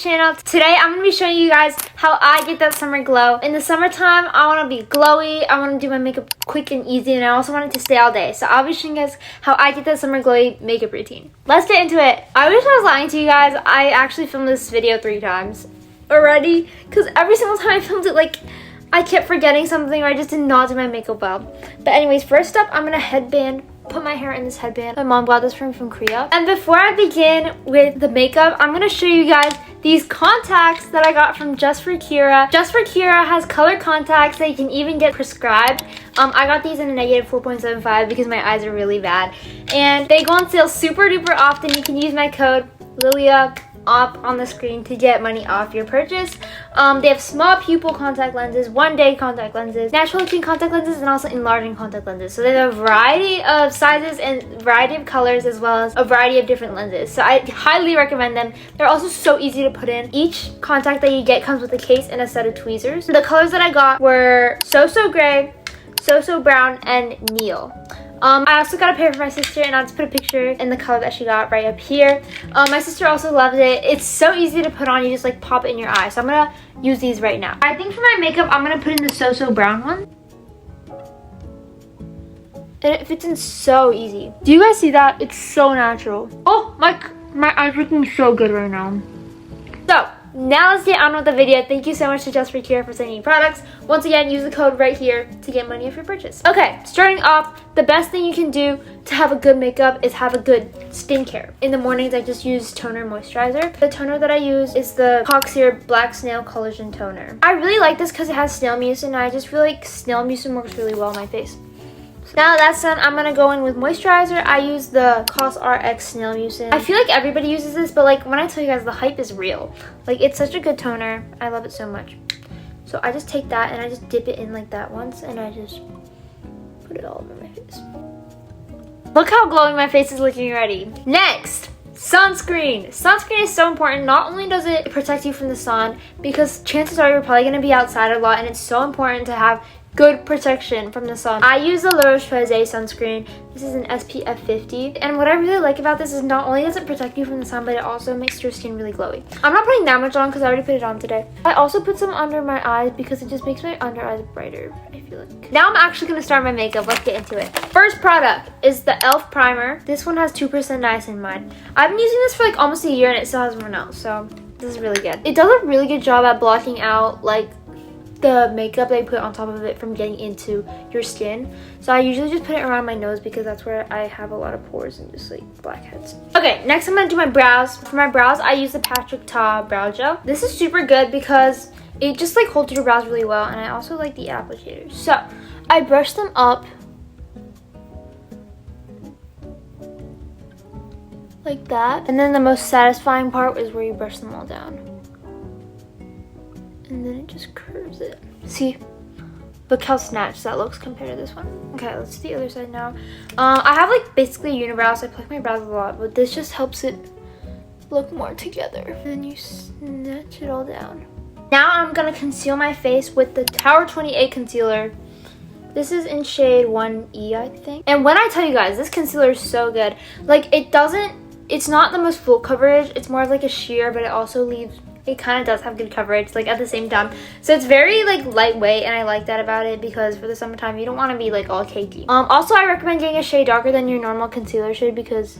channel. Today I'm going to be showing you guys how I get that summer glow. In the summertime, I want to be glowy. I want to do my makeup quick and easy, and I also want it to stay all day. So I'll be showing you guys how I get that summer glowy makeup routine. Let's get into it. I wish I was lying to you guys. I actually filmed this video 3 times already because every single time I filmed it, like, I kept forgetting something or I just did not do my makeup well. But anyways, first up, I'm going to headband. Put my hair in this headband. My mom got this from Korea. And before I begin with the makeup, I'm gonna show you guys these contacts that I got from Just for Kira. Just for Kira has color contacts that you can even get prescribed. I got these in a negative 4.75 because my eyes are really bad. And they go on sale super duper often. You can use my code lilia up on the screen to get money off your purchase. They have small pupil contact lenses, 1-day contact lenses, natural looking contact lenses, and also enlarging contact lenses. So they have a variety of sizes and variety of colors as well as a variety of different lenses. So I highly recommend them. They're also so easy to put in. Each contact that you get comes with a case and a set of tweezers. The colors that I got were So-So Gray, So-So Brown, and Neil. I also got a pair for my sister, and I'll just put a picture in the color that she got right up here. My sister also loved it. It's so easy to put on. You just like pop it in your eye. So I'm gonna use these right now. I think for my makeup, I'm gonna put in the So-So Brown one. And it fits in so easy. Do you guys see that? It's so natural. Oh, my eyes are looking so good right now. So now let's get on with the video. Thank you so much to Just for Kira for sending me products. Once again, use the code right here to get money off your purchase. Okay, starting off, the best thing you can do to have a good makeup is have a good skincare. In the mornings, I just use toner moisturizer. The toner that I use is the Coxier Black Snail Collagen Toner. I really like this because it has snail mucin, and I just feel like snail mucin works really well on my face. Now that's done, I'm gonna go in with moisturizer. I use the CosRX Snail Mucin. I feel like everybody uses this, but like when I tell you guys, the hype is real. Like, it's such a good toner. I love it so much. So I just take that and I just dip it in like that once, and I just put it all over my face. Look how glowing my face is looking already. Next, sunscreen. Sunscreen is so important. Not only does it protect you from the sun, because chances are you're probably gonna be outside a lot, and it's so important to have good protection from the sun. I use the La Roche-Posay sunscreen. This is an SPF 50. And what I really like about this is not only does it protect you from the sun, but it also makes your skin really glowy. I'm not putting that much on because I already put it on today. I also put some under my eyes because it just makes my under eyes brighter, I feel like. Now I'm actually gonna start my makeup. Let's get into it. First product is the e.l.f. primer. This one has 2% niacinamide. I've been using this for like almost a year and it still hasn't run out, so this is really good. It does a really good job at blocking out like the makeup they put on top of it from getting into your skin. So I usually just put it around my nose because that's where I have a lot of pores and just like blackheads. Okay, next I'm gonna do my brows. For my brows, I use the Patrick Ta brow gel. This is super good because it just like holds your brows really well, and I also like the applicators. So I brush them up like that, and then the most satisfying part is where you brush them all down. And then it just curves it. See? Look how snatched that looks compared to this one. Okay, let's do the other side now. I have like basically unibrows, so I pluck my brows a lot, but this just helps it look more together. And then you snatch it all down. Now I'm gonna conceal my face with the Tower 28 concealer. This is in shade 1E, I think. And when I tell you guys, this concealer is so good. Like, it's not the most full coverage. It's more of like a sheer, but it also leaves, it kind of does have good coverage like at the same time. So it's very like lightweight, and I like that about it because for the summertime you don't want to be like all cakey. Also I recommend getting a shade darker than your normal concealer shade because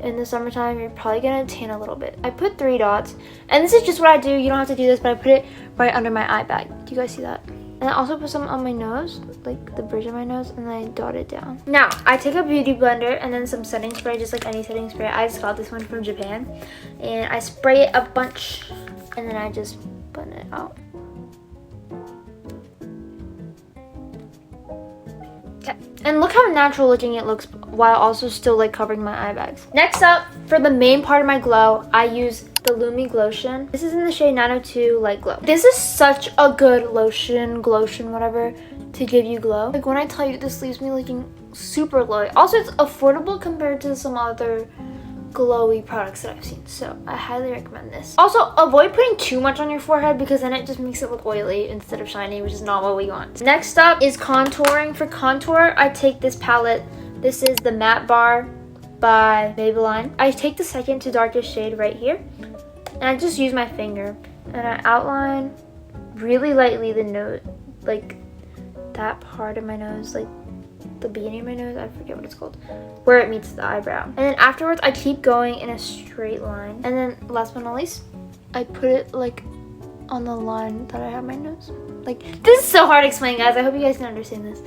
in the summertime you're probably gonna tan a little bit. I put 3 dots, and this is just what I do. You don't have to do this, but I put it right under my eye bag. Do you guys see that? And I also put some on my nose, like the bridge of my nose, and then I dot it down. Now, I take a beauty blender and then some setting spray, just like any setting spray. I just got this one from Japan. And I spray it a bunch, and then I just blend it out. Okay, and look how natural looking it looks while also still like covering my eye bags. Next up, for the main part of my glow, I use the Lumi Glotion. This is in the shade 902 Light Glow. This is such a good lotion, glotion, whatever, to give you glow. Like when I tell you, this leaves me looking super glowy. Also, it's affordable compared to some other glowy products that I've seen, so I highly recommend this. Also, avoid putting too much on your forehead because then it just makes it look oily instead of shiny, which is not what we want. Next up is contouring. For contour, I take this palette. This is the Matte Bar by Maybelline. I take the second to darkest shade right here, And I just use my finger and I outline really lightly the nose, like that part of my nose, like the beginning of my nose, I forget what it's called, where it meets the eyebrow. And then afterwards I keep going in a straight line. And then last but not least, I put it like on the line that I have my nose. Like, this is so hard to explain, guys. I hope you guys can understand this.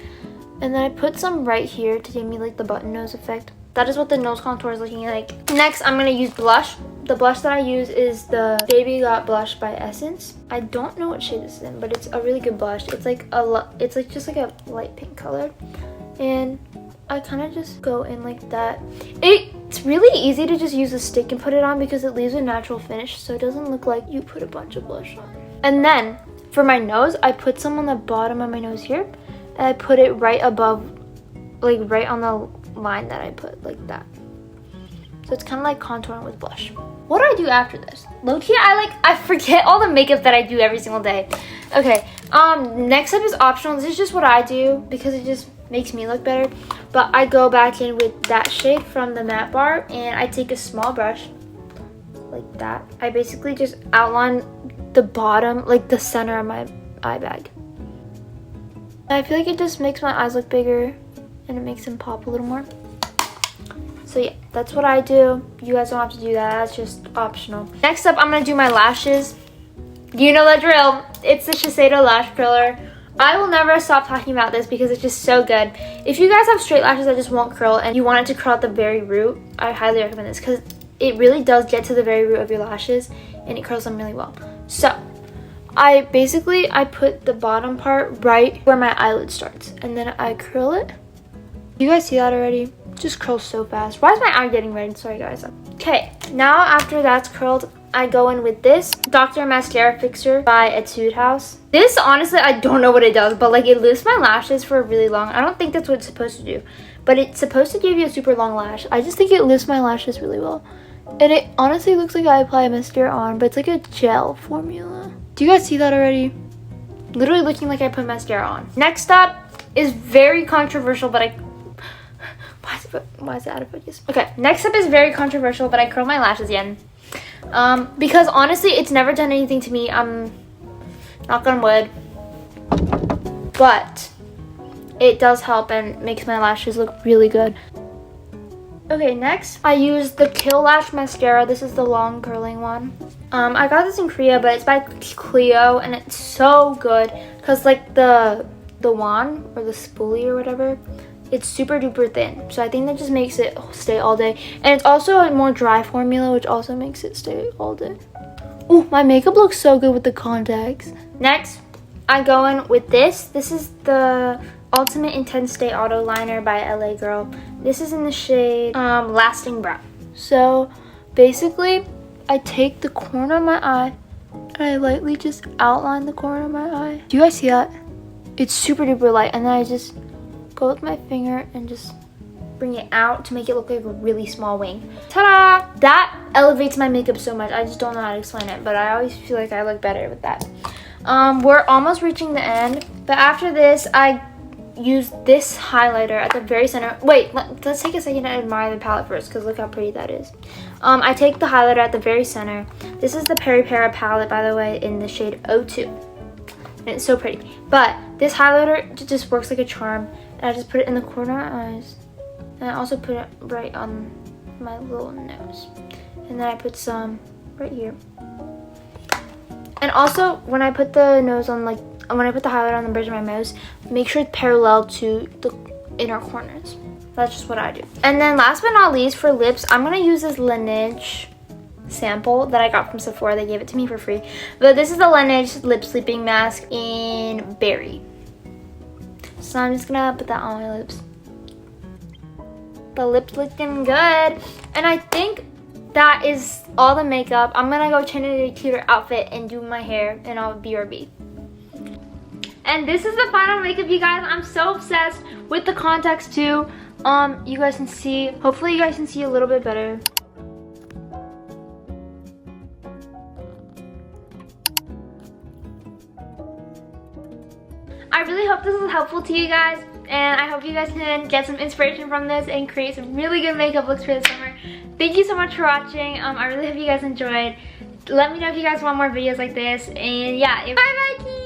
And then I put some right here to give me like the button nose effect. That is what the nose contour is looking like. Next, I'm gonna use blush. The blush that I use is the Baby Got Blush by Essence. I don't know what shade this is in, but it's a really good blush. It's like just like a light pink color. And I kind of just go in like that. It's really easy to just use a stick and put it on because it leaves a natural finish, so it doesn't look like you put a bunch of blush on. And then for my nose, I put some on the bottom of my nose here, and I put it right above, like right on the line that I put, like that. So it's kind of like contouring with blush. What do I do after this? Low-key, I forget all the makeup that I do every single day. Okay, next up is optional. This is just what I do because it just makes me look better. But I go back in with that shade from the matte bar, and I take a small brush like that. I basically just outline the bottom, like the center of my eye bag. I feel like it just makes my eyes look bigger and it makes them pop a little more. So yeah, that's what I do. You guys don't have to do that. That's just optional. Next up, I'm gonna do my lashes. You know the drill. It's the Shiseido Lash Curler. I will never stop talking about this because it's just so good. If you guys have straight lashes that just won't curl and you want it to curl at the very root, I highly recommend this because it really does get to the very root of your lashes and it curls them really well. So I put the bottom part right where my eyelid starts and then I curl it. You guys see that already? Just curls so fast. Why is my eye getting red? Sorry guys. Okay, now after that's curled, I go in with this Dr. Mascara Fixer by Etude House. This, honestly, I don't know what it does, but like it lifts my lashes for really long. I don't think that's what it's supposed to do, but it's supposed to give you a super long lash. I just think it lifts my lashes really well. And it honestly looks like I apply mascara on, but it's like a gel formula. Do you guys see that already? Literally looking like I put mascara on. Next up is very controversial, but why is it out of focus? Okay, next up is very controversial, but I curl my lashes again. Because honestly, it's never done anything to me. I'm knock on wood, but it does help and makes my lashes look really good. Okay, next I use the Kill Lash mascara. This is the long curling one. I got this in Korea, but it's by Clio and it's so good because like the wand or the spoolie or whatever, it's super duper thin, so I think that just makes it stay all day. And it's also a more dry formula, which also makes it stay all day. Oh, my makeup looks so good with the contacts. Next, I go in with this. This is the Ultimate Intense Stay Auto Liner by LA Girl. This is in the shade Lasting Brown. So basically, I take the corner of my eye and I lightly just outline the corner of my eye. Do you guys see that? It's super duper light, and then I just go with my finger and just bring it out to make it look like a really small wing. Ta-da! That elevates my makeup so much. I just don't know how to explain it, but I always feel like I look better with that. We're almost reaching the end, but after this, I use this highlighter at the very center. Wait, let's take a second and admire the palette first, because look how pretty that is. I take the highlighter at the very center. This is the Peri Para palette, by the way, in the shade 02. And it's so pretty. But this highlighter just works like a charm. And I just put it in the corner of my eyes. And I also put it right on my little nose. And then I put some right here. And also, when I put the nose on, like, when I put the highlighter on the bridge of my nose, make sure it's parallel to the inner corners. That's just what I do. And then last but not least, for lips, I'm going to use this Laneige sample that I got from Sephora. They gave it to me for free. But this is the Laneige Lip Sleeping Mask in Berry. So I'm just gonna put that on my lips. The lips looking good. And I think that is all the makeup. I'm gonna go change into a cuter outfit and do my hair, and I'll BRB. And this is the final makeup, you guys. I'm so obsessed with the contacts too. You guys can see, hopefully you guys can see a little bit better. I really hope this was helpful to you guys, and I hope you guys can get some inspiration from this and create some really good makeup looks for the summer. Thank you so much for watching. I really hope you guys enjoyed. let me know if you guys want more videos like this. And yeah, bye bye.